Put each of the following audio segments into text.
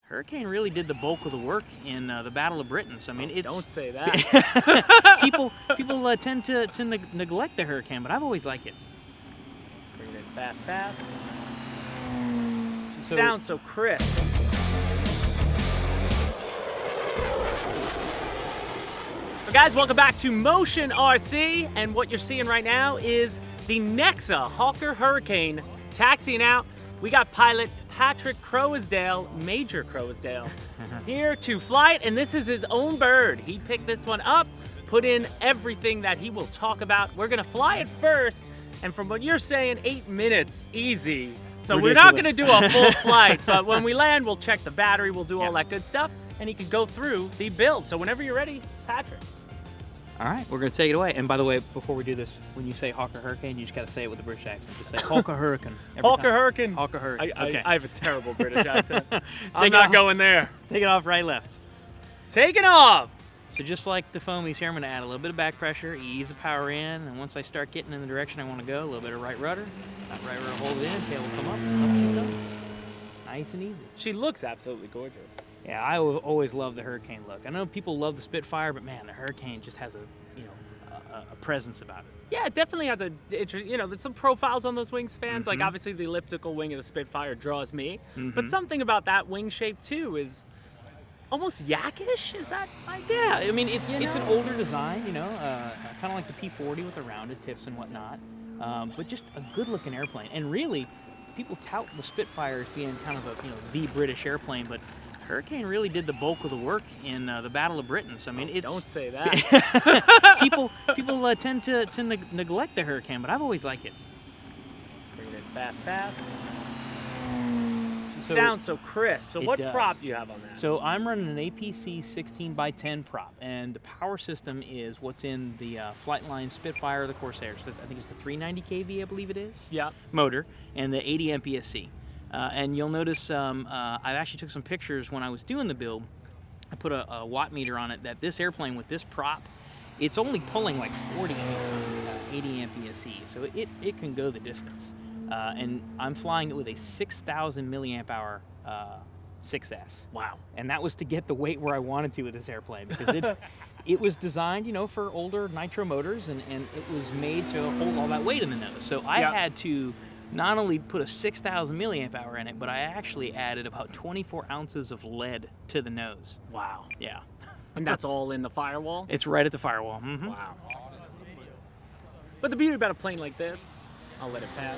Hurricane really did the bulk of the work in the Battle of Britain. So I mean, it's Don't say that. people tend to neglect the Hurricane, but I've always liked it. Bring it in fast path. So, Sounds so crisp. Well, guys, welcome back to Motion RC, and what you're seeing right now is the Nexa Hawker Hurricane taxiing out. We got pilot Patrick Crowsdale, Major Crowsdale, here to fly it, and this is his own bird. He picked this one up, put in everything that he will talk about. We're gonna fly it first, and from what you're saying, 8 minutes, easy. So Ridiculous. We're not gonna do a full flight, but when we land, we'll check the battery, we'll do all that good stuff, and he can go through the build. So whenever you're ready, Patrick. all right, we're gonna take it away. And by the way, before we do this, when you say Hawker Hurricane, you just gotta say it with a British accent. Just say Hawker Hurricane. Hawker Hurricane. Hawker Hurricane. Okay. I have a terrible British accent. I'm Take not it off. going there. Take it off, right, left. Taking off. So just like the foamies here, I'm gonna add a little bit of back pressure, ease the power in, and once I start getting in the direction I wanna go, a little bit of right rudder. That right rudder, hold it in, tail will come up she goes. Nice and easy. She looks absolutely gorgeous. Yeah, I always love the Hurricane look. I know people love the Spitfire, but man, the Hurricane just has a presence about it. Yeah, it definitely has there's some profiles on those wingspans. Like Mhm. obviously the elliptical wing of the Spitfire draws me, Mhm. but something about that wing shape too is almost yakish. Is that like? Yeah, I mean it's an know? older design, kind of like the P40 with the rounded tips and whatnot, but just a good-looking airplane. And really, people tout the Spitfire as being kind of the British airplane, but Hurricane really did the bulk of the work in the Battle of Britain. So I mean, it's Don't say that. people tend to neglect the Hurricane, but I've always liked it. Bring it in fast path. So- Sounds so crisp. So It what does. prop do you have on that? So I'm running an APC 16x10 prop, and the power system is what's in the Flightline Spitfire or the Corsair. So I think it's the 390 kV, I believe it is. Yeah. Motor, and the 80 MPSC. And you'll notice I actually took some pictures when I was doing the build. I put a watt meter on it that this airplane with this prop, it's only pulling like 40 amps on 80 MPSC, so it can go the distance. And I'm flying it with a 6,000 milliamp hour 6S. Wow. And that was to get the weight where I wanted to with this airplane, because it was designed, for older nitro motors, and it was made to hold all that weight in the nose. So I had to not only put a 6,000 milliamp hour in it, but I actually added about 24 ounces of lead to the nose. Wow. Yeah. And that's all in the firewall? It's right at the firewall. Mm-hmm. Wow. But the beauty about a plane like this, I'll let it pass,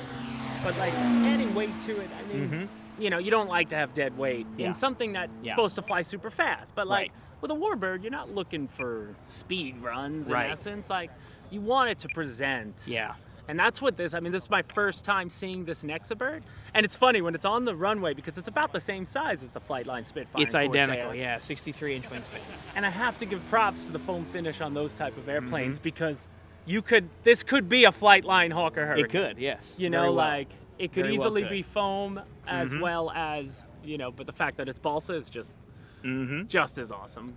but like adding weight to it, I mean, you don't like to have dead weight in something that's supposed to fly super fast, but like with a warbird, you're not looking for speed runs in essence. Like you want it to present. Yeah. And that's what this is my first time seeing this Nexa bird. And it's funny when it's on the runway because it's about the same size as the Flightline Spitfire. It's identical, yeah, 63-inch wingspan. And I have to give props to the foam finish on those type of airplanes because this could be a Flightline Hawker Hurricane. It could, yes. It could Very easily well be foam as well as, but the fact that it's balsa is just as awesome.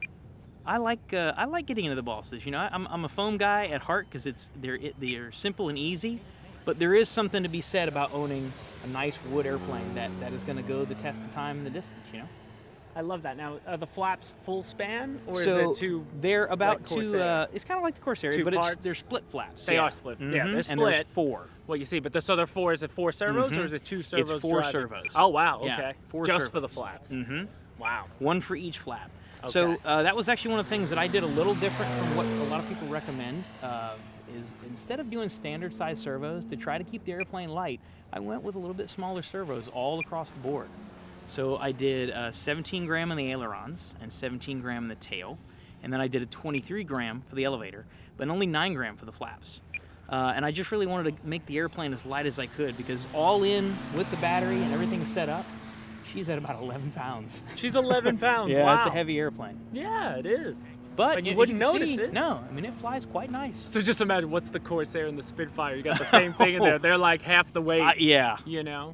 I like getting into the balsas. I'm a foam guy at heart because they're simple and easy, but there is something to be said about owning a nice wood airplane that is going to go the test of time in the distance. I love that. Now, are the flaps full span, or So is it two? they're about like two. Corsair? It's kind of like the Corsair, Two but parts? they're split flaps. They are split. Yeah, they're split. And there's four. Well, you see, but so they're four. Is it four servos or is it two servos? It's four driving? servos. Oh wow, okay. Yeah, four Just servos. for the flaps. Wow. One for each flap. Okay. So that was actually one of the things that I did a little different from what a lot of people recommend. Is instead of doing standard size servos to try to keep the airplane light, I went with a little bit smaller servos all across the board. So I did 17 gram in the ailerons and 17 gram in the tail, and then I did a 23 gram for the elevator, but only 9 gram for the flaps. And I just really wanted to make the airplane as light as I could, because all in with the battery and everything set up, she's at about 11 pounds. She's 11 pounds. Yeah, wow. it's a heavy airplane. Yeah, it is. But you wouldn't can notice see, it. No, I mean, it flies quite nice. So just imagine what's the Corsair and the Spitfire. You got the same thing in there. They're like half the weight. Yeah.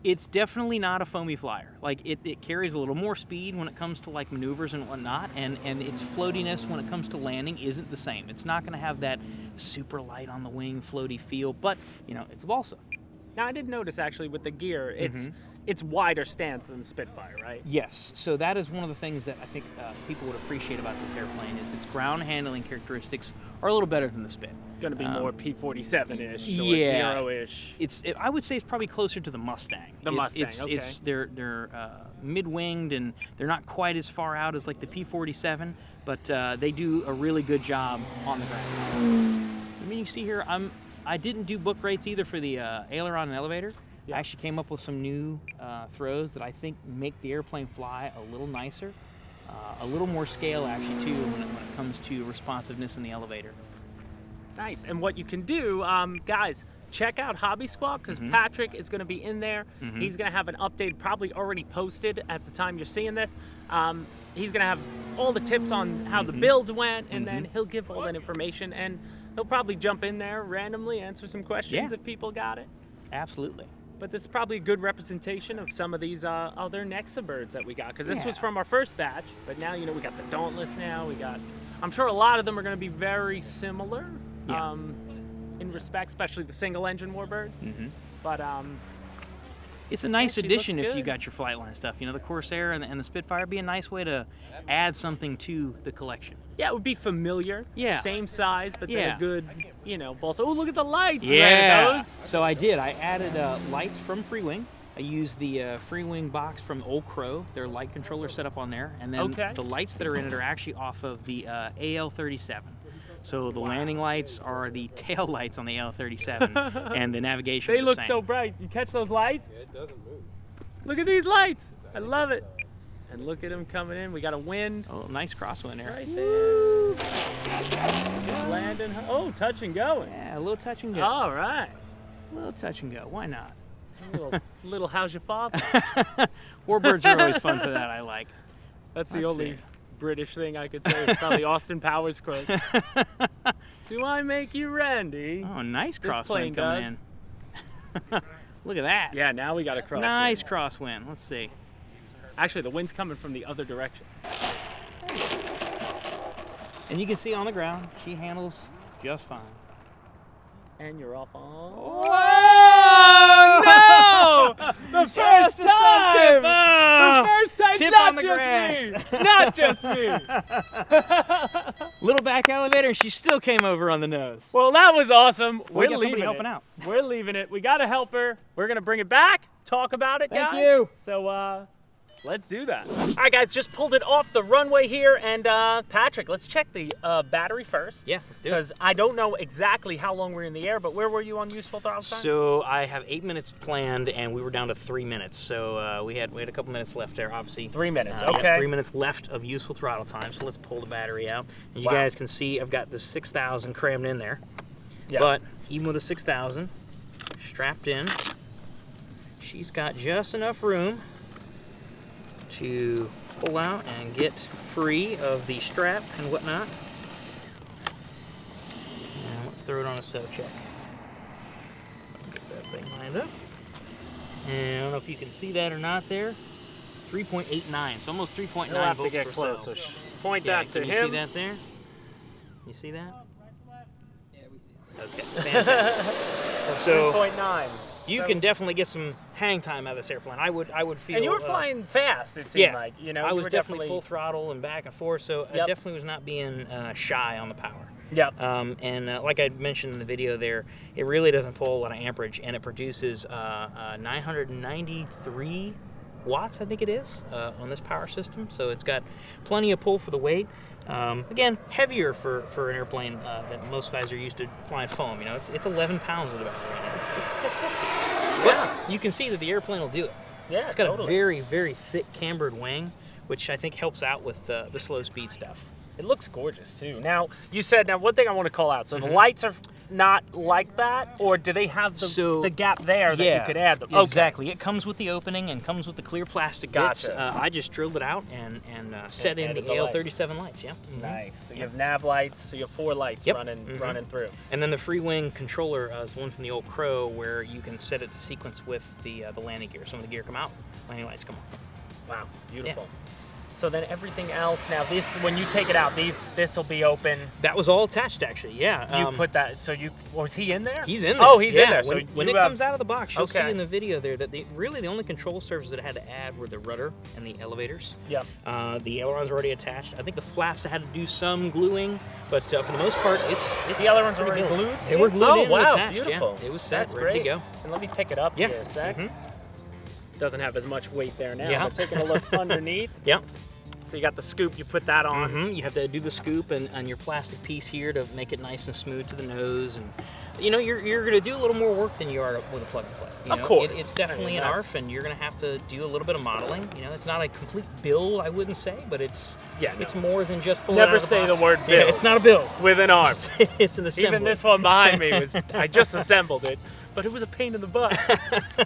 It's definitely not a foamy flyer. Like it carries a little more speed when it comes to like maneuvers and whatnot, and its floatiness when it comes to landing isn't the same. It's not going to have that super light on the wing floaty feel, but it's a balsa. Now I did notice actually with the gear, it's wider stance than the Spitfire, right? Yes, so that is one of the things that I think people would appreciate about this airplane is its ground handling characteristics are a little better than the Spit. Going to be more P-47-ish, yeah, or zero-ish. I would say it's probably closer to the Mustang. The Mustang, okay. They're mid-winged and they're not quite as far out as like the P-47, but they do a really good job on the ground. I mean, you see here, I didn't do book rates either for the aileron and elevator. Yeah. I actually came up with some new throws that I think make the airplane fly a little nicer, a little more scale actually too when it comes to responsiveness in the elevator. Nice. And what you can do, guys, check out Hobby Squawk because Patrick is going to be in there. He's going to have an update probably already posted at the time you're seeing this. He's going to have all the tips on how the build went, and then he'll give all that information, and he'll probably jump in there randomly, answer some questions if people got it. Absolutely. But this is probably a good representation of some of these other Nexa birds that we got, because this was from our first batch, but now, you know, we got the Dauntless now, I'm sure a lot of them are going to be very similar in respect, especially the single engine warbird. But it's a nice addition if you good. got your flight line stuff. You know, the Corsair and the Spitfire would be a nice way to add something to the collection. Yeah, it would be familiar. Yeah. Same size, but then a good, you know, balls. Oh, look at the lights. Yeah. So I did. I added lights from Freewing. I used the Freewing box from Old Crow, their light controller set up on there. And then the lights that are in it are actually off of the AL37. So the landing lights are the tail lights on the AL37, and the navigation. They look so bright. You catch those lights? Yeah, it doesn't move. Look at these lights. I love it. And look at them coming in. We got a wind. Oh, nice crosswind there. Right there. Landing. Oh, touch and go. Yeah, a little touch and go. All right. A little touch and go. Why not? Little how's your father? Warbirds are always fun for that. I like. That's the only British thing I could say. It's probably Austin Powers quote. Do I make you Randy? Oh, nice crosswind plane coming in. Look at that. Yeah, now we got a crosswind. Nice crosswind. Let's see. Actually, the wind's coming from the other direction. And you can see on the ground, she handles just fine. And you're off on. Oh, no! The first time! The first time! Tip It's not on the just grass. me! It's not just me! Little back elevator, and she still came over on the nose. Well, that was awesome. We're got leaving somebody helping it. out. We're leaving it. We got a helper. We're going to bring it back, talk about it, guys. Thank you. So, let's do that. All right, guys, just pulled it off the runway here, and Patrick, let's check the battery first. Yeah, let's do it. Because I don't know exactly how long we're in the air, but where were you on useful throttle time? So I have 8 minutes planned, and we were down to 3 minutes. So we had a couple minutes left there, obviously. 3 minutes, Yeah, okay. 3 minutes left of useful throttle time. So let's pull the battery out. And you guys can see I've got the 6,000 crammed in there. Yeah. But even with the 6,000 strapped in, she's got just enough room to pull out and get free of the strap and whatnot. And let's throw it on a sub check. Get that thing lined up. And I don't know if you can see that or not there. 3.89, so almost 3.9 You'll have to volts get per close. cell. So point that to can you him. see that there? You see that? Yeah, we see it. Okay, fantastic. So 3.9. you can definitely get some hang time out of this airplane. I would feel. And you were flying fast, it seemed like. You know, I you was were definitely full throttle and back and forth, so I Yep. definitely was not being shy on the power. Yep. And like I mentioned in the video there, it really doesn't pull a lot of amperage, and it produces 993 watts, I think it is, on this power system. So it's got plenty of pull for the weight. Again, heavier for an airplane that most guys are used to flying foam. You know, it's 11 pounds of the battery right now. But you can see that the airplane will do it. Yeah, It's got totally. a very, very thick cambered wing, which I think helps out with the slow speed stuff. It looks gorgeous too. Now, you said, now one thing I want to call out. So the lights are not like that, or do they have the gap there that you could add them? Exactly. It comes with the opening and comes with the clear plastic bits. Gotcha. I just drilled it out and set in the added the lights. AL37 lights. Yeah. Mhm. Nice. So you have nav lights, so you have 4 lights running through. And then the Freewing controller is one from the Old Crow where you can set it to sequence with the landing gear. Some of the gear come out, landing lights come on. Wow, beautiful. So then everything else, now this, when you take it out, this will be open. That was all attached, actually. Yeah. You put that, so you, was he in there? He's in there. Oh, he's in there. When, So when you it have- comes out of the box, you'll see Okay. in the video there that really the only control surfaces that I had to add were the rudder and the elevators. Yep. The ailerons are already attached. I think the flaps I had to do some gluing, but for the most part, it's The ailerons are pretty already good. glued? They were glued Oh, in and wow, attached. beautiful. Yeah, it was set, That's ready great. to go. And let me pick it up Yeah. here a sec. Mhm. Doesn't have as much weight there now, Yeah. but taking a look underneath. Yep. So you got the scoop, you put that on. You have to do the scoop and your plastic piece here to make it nice and smooth to the nose, and you know you're going to do a little more work than you are with a plug and play. You Of know? course. It's definitely an ARF, and you're going to have to do a little bit of modeling. You know, it's not a complete build, I wouldn't say, but it's more than just pulling Never out of the say box. the word Yeah, build. it's not a build. With an arm. It's an assembly. Even this one behind me was, I just assembled it, but it was a pain in the butt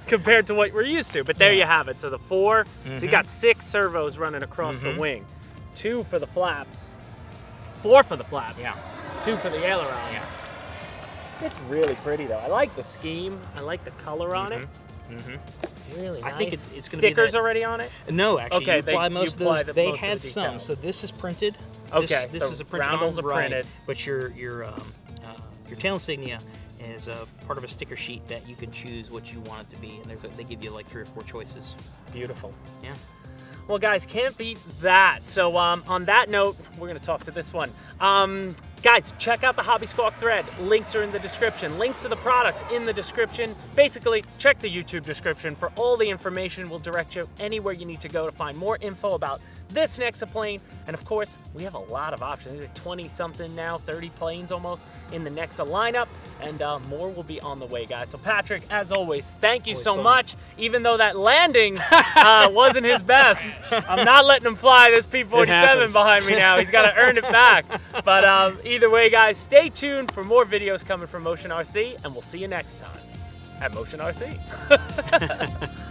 compared to what we're used to. But there you have it. So the 4, so you got 6 servos running across the wing. 2 for the flaps, 4 for the flap. Yeah. 2 for the aileron. Yeah. It's really pretty though. I like the scheme. I like the color on it. Really nice. I think it's going to be stickers that- already on it. No, actually, Okay, you apply you most of apply those. the- They most of had the some, details. so this is printed. Okay, this the is a printed roundels on, are printed. but your tail insignia is a part of a sticker sheet that you can choose what you want it to be, and they give you like 3 or 4 choices. Beautiful. Yeah. Well, guys, can't beat that. So on that note, we're going to talk to this one. Guys, check out the Hobby Squawk thread. Links are in the description. Links to the products in the description. Basically, check the YouTube description for all the information. We'll direct you anywhere you need to go to find more info about this Nexa plane. And of course, we have a lot of options. There's 20-something now, 30 planes almost in the Nexa lineup. And more will be on the way, guys. So Patrick, as always, thank you Always so fun. much. Even though that landing wasn't his best, I'm not letting him fly this P-47 happens. behind me now. He's got to earn it back. But either way, guys, stay tuned for more videos coming from Motion RC, and we'll see you next time at Motion RC.